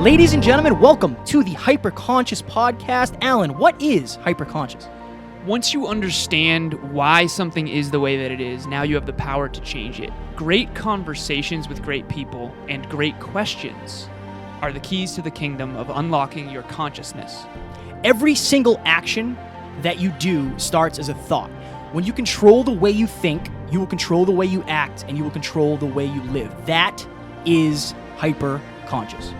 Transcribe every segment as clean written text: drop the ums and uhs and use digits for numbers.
Ladies and gentlemen, welcome to the Hyperconscious Podcast. Alan, what is hyperconscious? Once you understand why something is the way that it is, now you have the power to change it. Great conversations with great people and great questions are the keys to the kingdom of unlocking your consciousness. Every single action that you do starts as a thought. When you control the way you think, you will control the way you act, and you will control the way you live. That is hyperconscious.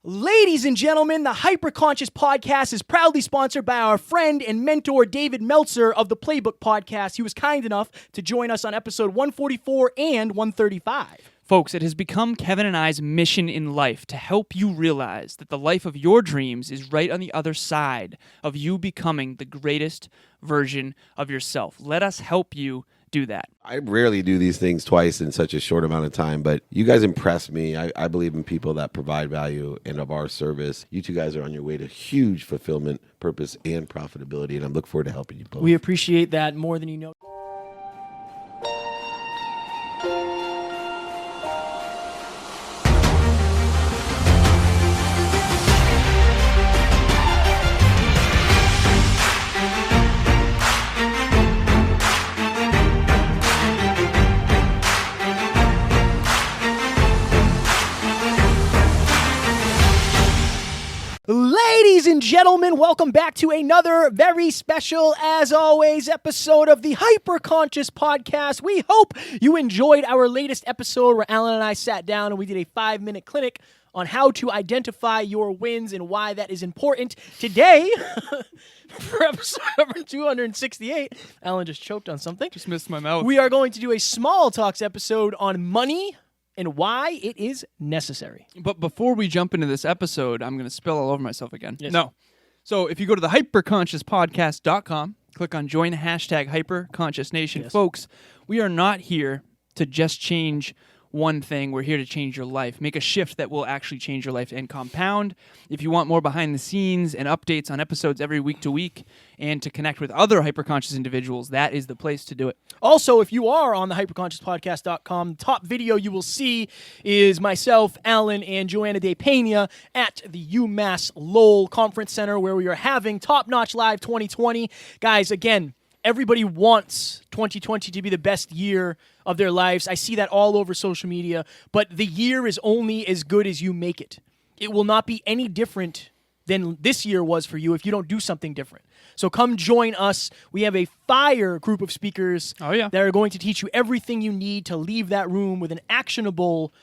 Ladies and gentlemen, the Hyperconscious Podcast is proudly sponsored by our friend and mentor, David Meltzer of the Playbook Podcast. He was kind enough to join us on episode 144 and 135. Folks, it has become Kevin and I's mission in life to help you realize that the life of your dreams is right on the other side of you becoming the greatest version of yourself. Let us help you do that. I rarely do these things twice in such a short amount of time, but you guys impress me. I believe in people that provide value and of our service. You two guys are on your way to huge fulfillment, purpose, and profitability, and I look forward to helping you both. We appreciate that more than you know. Ladies and gentlemen, welcome back to another very special, as always, episode of the Hyperconscious Podcast. We hope you enjoyed our latest episode where Alan and I sat down and we did a 5-minute clinic on how to identify your wins and why that is important. Today, for episode number 268, Alan just choked on something. Just missed my mouth. We are going to do a small talks episode on money and why it is necessary. But before we jump into this episode, I'm going to spill all over myself again. Yes. No. So if you go to the hyperconsciouspodcast.com, click on join hashtag hyperconsciousnation. Yes. Folks, we are not here to just change one thing. We're here to change your life. Make a shift that will actually change your life and compound. If you want more behind the scenes and updates on episodes every week to week and to connect with other hyperconscious individuals, that is the place to do it. Also, if you are on the hyperconsciouspodcast.com, the top video you will see is myself, Alan, and Joanna De Pena at the UMass Lowell Conference Center where we are having Top Notch Live 2020. Guys, again, everybody wants 2020 to be the best year of their lives. I see that all over social media, but the year is only as good as you make it. It will not be any different than this year was for you if you don't do something different. So come join us. We have a fire group of speakers that are going to teach you everything you need to leave that room with an actionable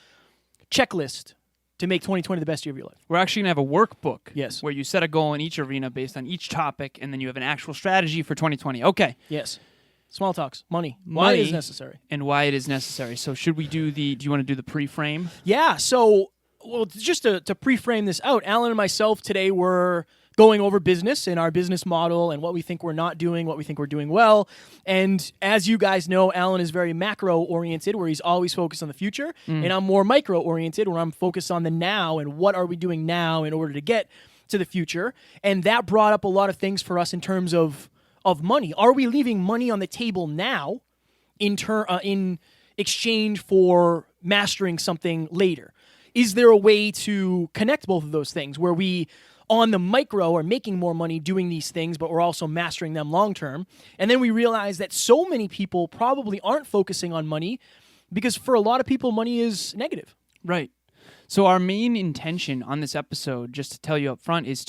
checklist to make 2020 the best year of your life. We're actually going to have a workbook Yes. where you set a goal in each arena based on each topic, and then you have an actual strategy for 2020. Okay. Yes. Small talks. Money. Why it is necessary. And why it is necessary. So should we do you want to do the pre-frame? Yeah, so, well, just to pre-frame this out, Alan and myself today were going over business and our business model and what we think we're not doing, what we think we're doing well. And as you guys know, Alan is very macro-oriented, where he's always focused on the future, and I'm more micro-oriented, where I'm focused on the now and what are we doing now in order to get to the future. And that brought up a lot of things for us in terms of money. Are we leaving money on the table now in exchange for mastering something later? Is there a way to connect both of those things where we, on the micro, are making more money doing these things, but we're also mastering them long term? And then we realize that so many people probably aren't focusing on money because for a lot of people, money is negative. Right. So our main intention on this episode, just to tell you up front, is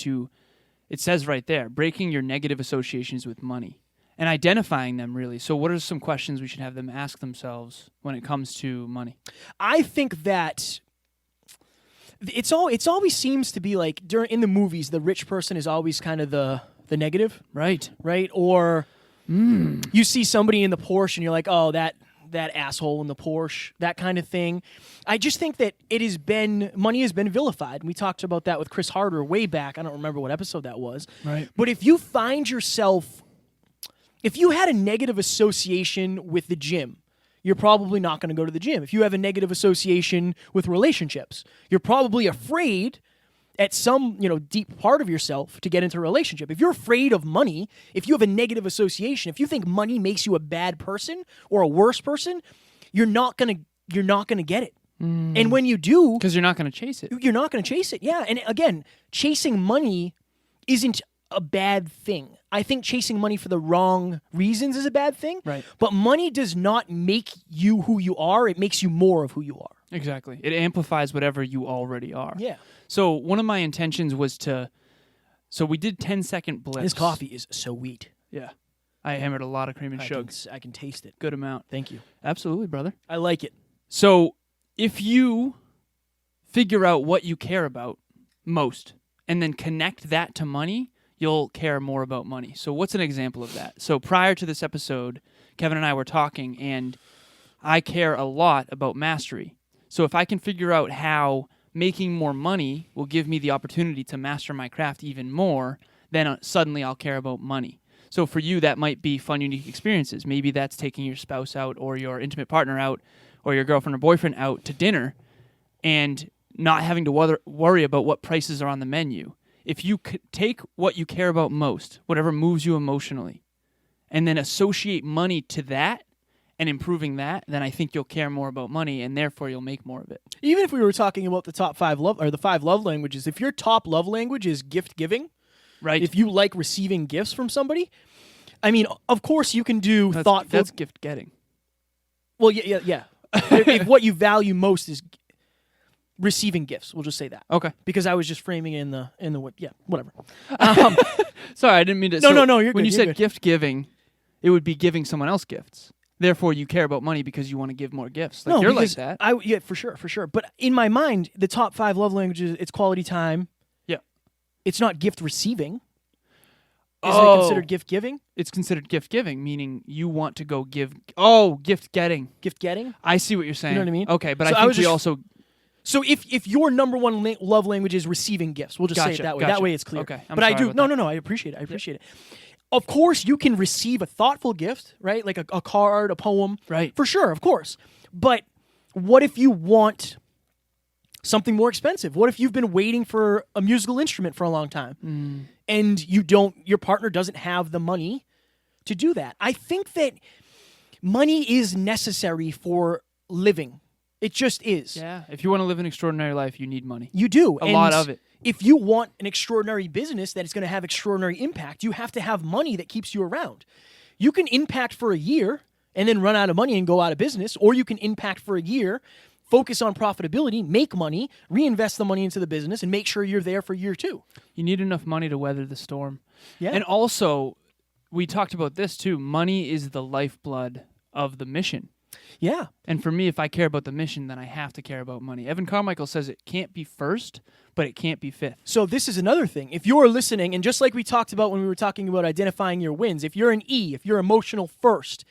it says right there, breaking your negative associations with money and identifying them, really. So what are some questions we should have them ask themselves when it comes to money? I think that it always seems to be like in the movies, the rich person is always kind of the negative. Right. Or you see somebody in the Porsche and you're like, oh, that asshole in the Porsche, that kind of thing. I just think that money has been vilified. And we talked about that with Chris Harder way back. I don't remember what episode that was. Right. But if you had a negative association with the gym, you're probably not going to go to the gym. If you have a negative association with relationships, you're probably afraid at some, deep part of yourself to get into a relationship. If you're afraid of money, if you have a negative association, if you think money makes you a bad person or a worse person, you're not going to get it. And when you do, Because you're not going to chase it. you're not going to chase it. Yeah. And again, chasing money isn't a bad thing. I think chasing money for the wrong reasons is a bad thing. Right. But money does not make you who you are. It makes you more of who you are. Exactly. It amplifies whatever you already are. Yeah. So one of my intentions was to. So we did 10-second blips. This coffee is so wheat. Yeah. I hammered a lot of cream and sugar. I can taste it. Good amount. Thank you. Absolutely, brother. I like it. So if you figure out what you care about most and then connect that to money, you'll care more about money. So what's an example of that? So prior to this episode, Kevin and I were talking, and I care a lot about mastery. So if I can figure out how making more money will give me the opportunity to master my craft even more, then suddenly I'll care about money. So for you, that might be fun, unique experiences. Maybe that's taking your spouse out or your intimate partner out or your girlfriend or boyfriend out to dinner and not having to worry about what prices are on the menu. If you could take what you care about most, whatever moves you emotionally, and then associate money to that and improving that, then I think you'll care more about money and therefore you'll make more of it. Even if we were talking about the top 5 love or the 5 love languages, if your top love language is gift giving, Right. if you like receiving gifts from somebody, I mean, of course you can do thoughtful. That's gift getting. Well, yeah. if what you value most is receiving gifts, we'll just say that. Okay. Because I was just framing it in the yeah, whatever. Sorry, I didn't mean to. No, you're When good, you you're said good. gift giving, it would be giving someone else gifts. Therefore, you care about money because you want to give more gifts. Like No, you're like because that. Yeah, for sure. But in my mind, the top 5 love languages, it's quality time. Yeah. It's not gift receiving. Is Oh. it considered gift giving? It's considered gift giving, meaning you want to go give. Oh, gift getting. Gift getting? I see what you're saying. You know what I mean? Okay, but So I I think was we just- also. So if your number one love language is receiving gifts, we'll just say it Gotcha, that way. gotcha. That way it's clear. Okay, I'm but I sorry do. about that. No. I appreciate it. I appreciate it. Of course, you can receive a thoughtful gift, right? Like a card, a poem. Right. For sure, of course. But what if you want something more expensive? What if you've been waiting for a musical instrument for a long time and your partner doesn't have the money to do that? I think that money is necessary for living. It just is. Yeah. If you want to live an extraordinary life, you need money. You do. A lot of it. If you want an extraordinary business that is going to have extraordinary impact, you have to have money that keeps you around. You can impact for a year and then run out of money and go out of business, or you can impact for a year, focus on profitability, make money, reinvest the money into the business, and make sure you're there for year 2. You need enough money to weather the storm. Yeah. And also, we talked about this too. Money is the lifeblood of the mission. Yeah. And for me, if I care about the mission, then I have to care about money. Evan Carmichael says it can't be first, but it can't be fifth. So this is another thing. If you're listening, and just like we talked about when we were talking about identifying your wins, if you're an E, if you're emotional first,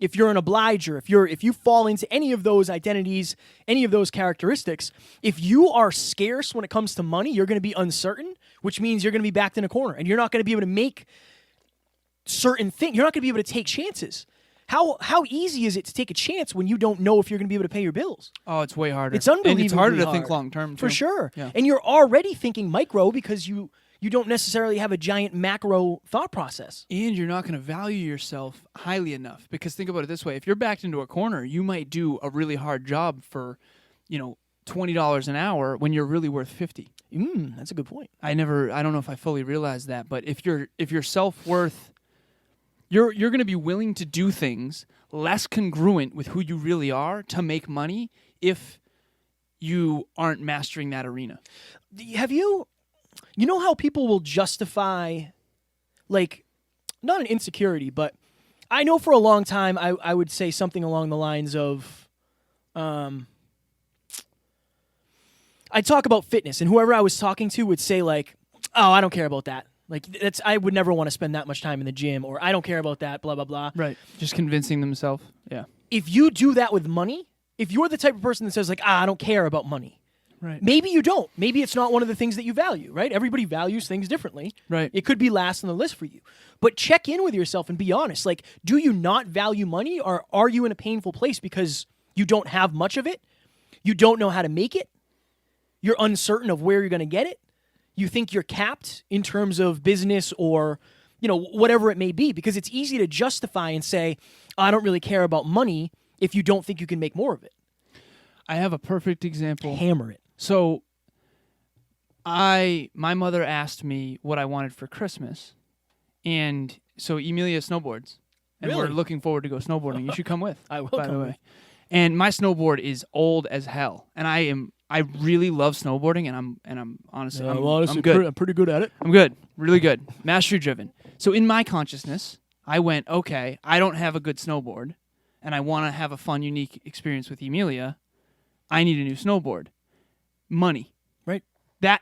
if you're an obliger, if you fall into any of those identities, any of those characteristics, if you are scarce when it comes to money, you're going to be uncertain, which means you're going to be backed in a corner, and you're not going to be able to make certain things. You're not going to be able to take chances. How easy is it to take a chance when you don't know if you're going to be able to pay your bills? Oh, it's way harder. It's unbelievably And it's harder to hard. think long term, For sure. Yeah. And you're already thinking micro because you don't necessarily have a giant macro thought process. And you're not going to value yourself highly enough. Because think about it this way. If you're backed into a corner, you might do a really hard job for, $20 an hour when you're really worth $50. That's a good point. I don't know if I fully realized that, but if your self-worth, you're going to be willing to do things less congruent with who you really are to make money if you aren't mastering that arena. Have you know how people will justify, like, not an insecurity, but I know for a long time I would say something along the lines of, I'd talk about fitness, and whoever I was talking to would say, like, oh, I don't care about that. Like, I would never want to spend that much time in the gym, or I don't care about that, blah, blah, blah. Right. Just convincing themselves. Yeah. If you do that with money, if you're the type of person that says, like, I don't care about money, Right. maybe you don't. Maybe it's not one of the things that you value, right? Everybody values things differently. Right. It could be last on the list for you. But check in with yourself and be honest. Like, do you not value money, or are you in a painful place because you don't have much of it? You don't know how to make it? You're uncertain of where you're going to get it? You think you're capped in terms of business or, whatever it may be, because it's easy to justify and say, I don't really care about money if you don't think you can make more of it. I have a perfect example. Hammer it. So my mother asked me what I wanted for Christmas. And so Emilia snowboards. And Really? we're looking forward to go snowboarding. You should come with. I will by come the with. way. And my snowboard is old as hell. And I really love snowboarding, and I'm honestly I'm good. I'm pretty good at it. I'm good. Really good. Mastery driven. So in my consciousness, I went, okay, I don't have a good snowboard, and I want to have a fun, unique experience with Emilia. I need a new snowboard. Money. Right. That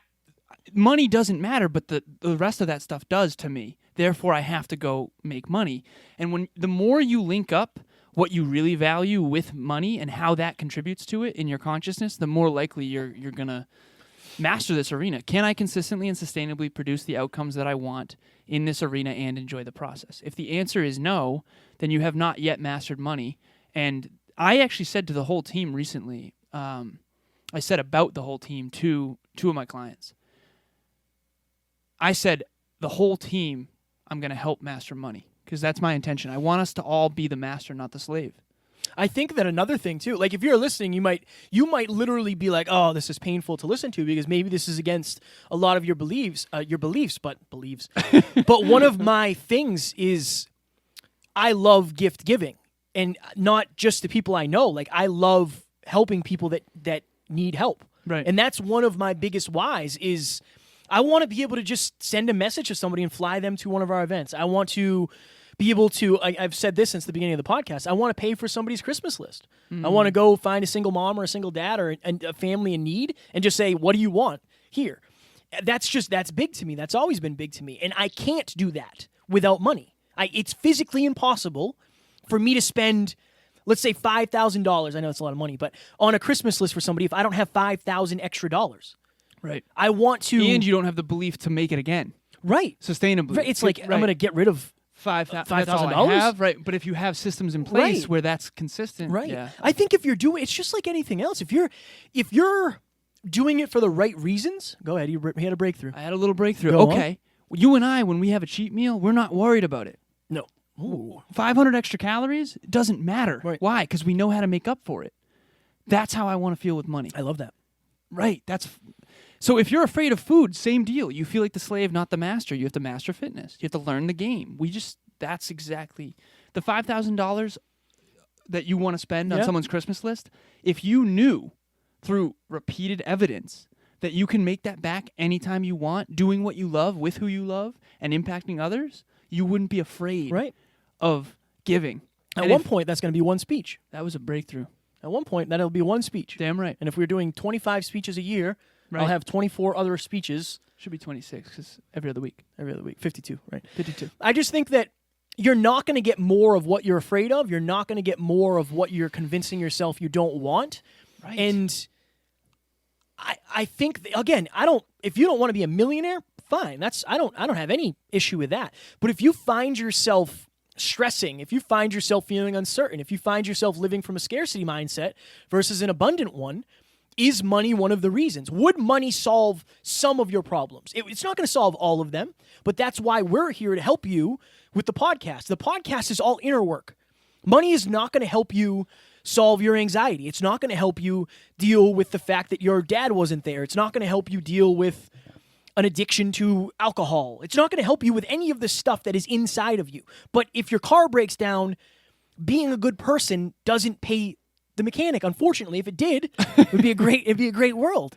money doesn't matter, but the rest of that stuff does to me. Therefore, I have to go make money. And the more you link up what you really value with money and how that contributes to it in your consciousness, the more likely you're going to master this arena. Can I consistently and sustainably produce the outcomes that I want in this arena and enjoy the process? If the answer is no, then you have not yet mastered money. And I actually said to the whole team recently, I said about the whole team to two of my clients. I said, the whole team, I'm going to help master money because that's my intention. I want us to all be the master, not the slave. I think that another thing too, like if you're listening, you might literally be like, "Oh, this is painful to listen to because maybe this is against a lot of your beliefs, but one of my things is I love gift giving, and not just to people I know. Like I love helping people that need help, Right. And that's one of my biggest whys is I want to be able to just send a message to somebody and fly them to one of our events. I want to be able to, I've said this since the beginning of the podcast, I want to pay for somebody's Christmas list. I want to go find a single mom or a single dad or a family in need and just say, what do you want here? That's big to me. That's always been big to me. And I can't do that without money. It's physically impossible for me to spend, let's say $5,000. I know it's a lot of money, but on a Christmas list for somebody, if I don't have $5,000 extra dollars. Right. I want to. And you don't have the belief to make it again. Right. Sustainably. Right. It's like, I'm going to get rid of $5,000. Right. But if you have systems in place where that's consistent. Right. Yeah. I think if you're doing, it's just like anything else. If you're doing it for the right reasons, go ahead. You had a breakthrough. I had a little breakthrough. Go okay. Well, you and I, when we have a cheat meal, we're not worried about it. No. Ooh. 500 extra calories doesn't matter. Right. Why? Because we know how to make up for it. That's how I want to feel with money. I love that. Right. So if you're afraid of food, same deal. You feel like the slave, not the master. You have to master fitness. You have to learn the game. That's exactly the $5,000 that you want to spend on someone's Christmas list. If you knew through repeated evidence that you can make that back anytime you want, doing what you love with who you love and impacting others, you wouldn't be afraid of giving. At one point, that's going to be one speech. That was a breakthrough. At one point, that'll be one speech. Damn right. And if we're doing 25 speeches a year, Right. I'll have 24 other speeches. Should be 26 because every other week. 52, right? 52. I just think that you're not going to get more of what you're afraid of. You're not going to get more of what you're convincing yourself you don't want. Right. And I think, again, if you don't want to be a millionaire, fine. I don't have any issue with that. But if you find yourself stressing, if you find yourself feeling uncertain, if you find yourself living from a scarcity mindset versus an abundant one, is money one of the reasons? Would money solve some of your problems? It's not going to solve all of them, but that's why we're here to help you with the podcast. The podcast is all inner work. Money is not going to help you solve your anxiety. It's not going to help you deal with the fact that your dad wasn't there. It's not going to help you deal with an addiction to alcohol. It's not going to help you with any of the stuff that is inside of you. But if your car breaks down, being a good person doesn't pay the mechanic. Unfortunately, if it did, it'd be a great world.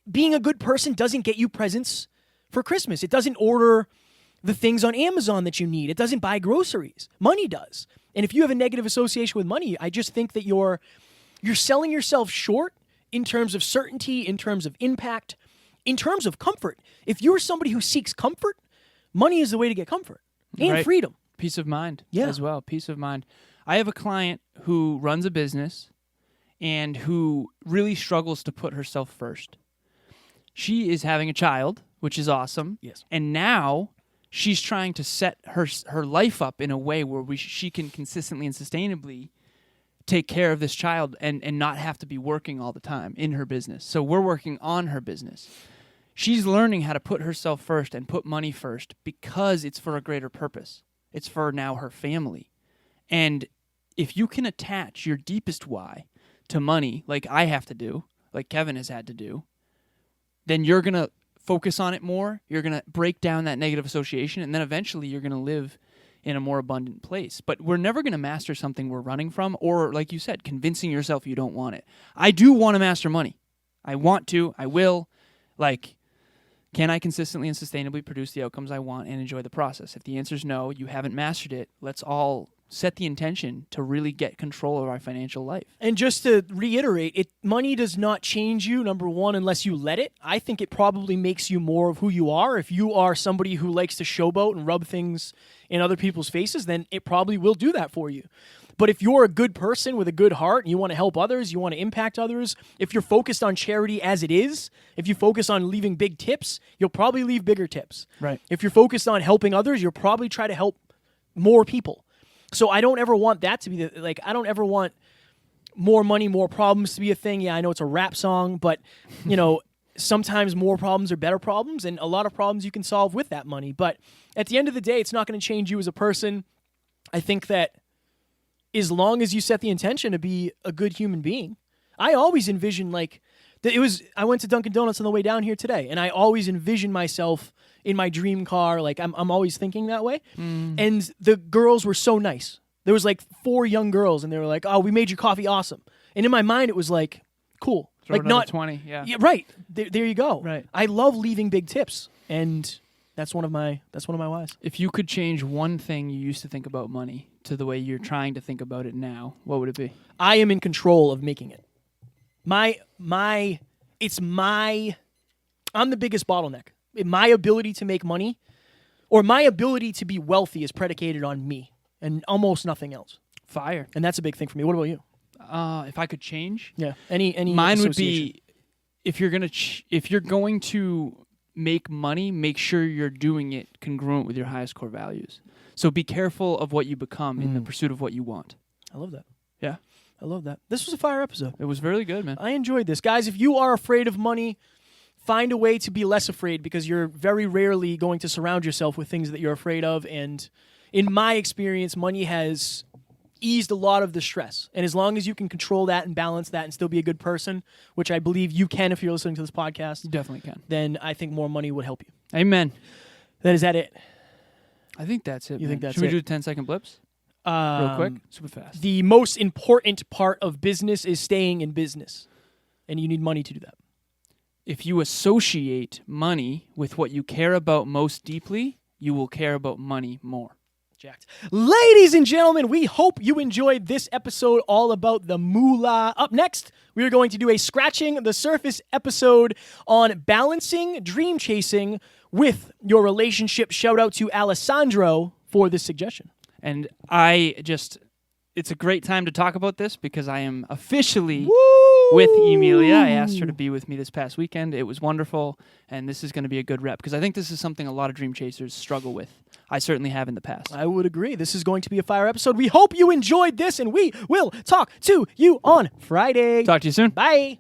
Being a good person doesn't get you presents for Christmas. It doesn't order the things on Amazon that you need. It doesn't buy groceries. Money does. And if you have a negative association with money, I just think that you're selling yourself short in terms of certainty, in terms of impact, in terms of comfort. If you're somebody who seeks comfort, money is the way to get comfort and freedom. Peace of mind as well. Peace of mind. I have a client who runs a business and who really struggles to put herself first. She is having a child, which is awesome. Yes. And now she's trying to set her life up in a way where she can consistently and sustainably take care of this child and not have to be working all the time in her business. So we're working on her business. She's learning how to put herself first and put money first because it's for a greater purpose. It's for now her family. And if you can attach your deepest why to money, like I have to do, like Kevin has had to do, then you're going to focus on it more. You're going to break down that negative association, and then eventually you're going to live in a more abundant place. But we're never going to master something we're running from, or like you said, convincing yourself you don't want it. I do want to master money. I want to. I will. Like, can I consistently and sustainably produce the outcomes I want and enjoy the process? If the answer is no, you haven't mastered it, let's all set the intention to really get control of our financial life. And just to reiterate, money does not change you, number one, unless you let it. I think it probably makes you more of who you are. If you are somebody who likes to showboat and rub things in other people's faces, then it probably will do that for you. But if you're a good person with a good heart and you want to help others, you want to impact others, if you're focused on charity as it is, if you focus on leaving big tips, you'll probably leave bigger tips. Right. If you're focused on helping others, you'll probably try to help more people. So I don't ever want that to be I don't ever want more money, more problems to be a thing. Yeah, I know it's a rap song, but sometimes more problems are better problems, and a lot of problems you can solve with that money. But at the end of the day, it's not going to change you as a person. I think that as long as you set the intention to be a good human being, I always envision I went to Dunkin' Donuts on the way down here today, and I always envision myself in my dream car. Like I'm always thinking that way. And the girls were so nice. There was 4 young girls, and they were like, "Oh, we made your coffee awesome." And in my mind, it was like, cool. Throw like not 20, yeah. Yeah, right. There you go. Right. I love leaving big tips, and that's one of my whys. If you could change one thing you used to think about money to the way you're trying to think about it now, what would it be? I am in control of making it. I'm the biggest bottleneck. My ability to make money, or my ability to be wealthy, is predicated on me and almost nothing else. Fire. And that's a big thing for me. What about you? If I could change, Yeah. Any mine would association? be if you're going to make money, make sure you're doing it congruent with your highest core values. So be careful of what you become in the pursuit of what you want. I love that. Yeah. I love that. This was a fire episode. It was really good, man. I enjoyed this. Guys, if you are afraid of money, find a way to be less afraid, because you're very rarely going to surround yourself with things that you're afraid of. And in my experience, money has eased a lot of the stress. And as long as you can control that and balance that and still be a good person, which I believe you can if you're listening to this podcast, You definitely can. then I think more money would help you. Amen. Is that it? I think that's it. You think that's Should we it? do 10-second blips? Real quick? Super fast. The most important part of business is staying in business. And you need money to do that. If you associate money with what you care about most deeply, you will care about money more. Jacked. Ladies and gentlemen, we hope you enjoyed this episode all about the moolah. Up next, we are going to do a Scratching the Surface episode on balancing dream chasing with your relationship. Shout out to Alessandro for this suggestion. And it's a great time to talk about this because I am officially with Emilia. I asked her to be with me this past weekend. It was wonderful, and this is going to be a good rep because I think this is something a lot of dream chasers struggle with. I certainly have in the past. I would agree. This is going to be a fire episode. We hope you enjoyed this, and we will talk to you on Friday. Talk to you soon. Bye.